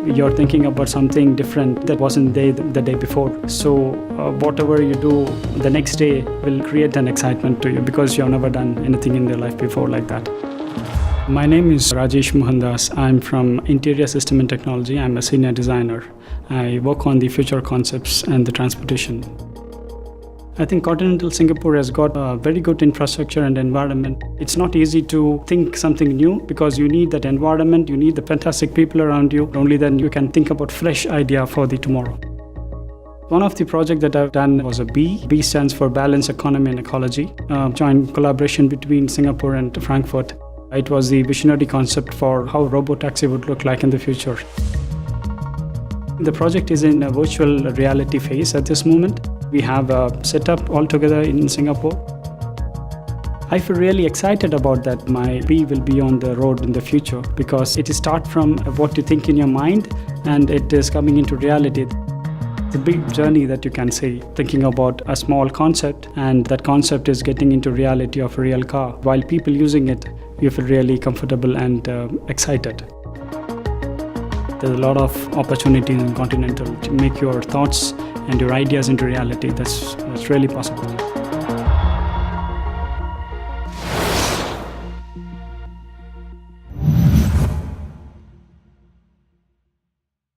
you're thinking about something different that wasn't there the day before. So whatever you do the next day will create an excitement to you because you've never done anything in your life before like that. My name is Rajeesh Mohandas. I'm from Interior System and Technology. I'm a senior designer. I work on the future concepts and the transportation. I think Continental Singapore has got a very good infrastructure and environment. It's not easy to think something new because you need that environment, you need the fantastic people around you. Only then you can think about fresh idea for the tomorrow. One of the projects that I've done was a B. B stands for Balance, Economy and Ecology, joint collaboration between Singapore and Frankfurt. It was the visionary concept for how robotaxi would look like in the future. The project is in a virtual reality phase at this moment. We have a setup all together in Singapore. I feel really excited about that. My B will be on the road in the future because it starts from what you think in your mind and it is coming into reality. It's a big journey that you can say, thinking about a small concept and that concept is getting into reality of a real car. While people using it, you feel really comfortable and excited. There's a lot of opportunities in Continental to make your thoughts and your ideas into reality. That's really possible.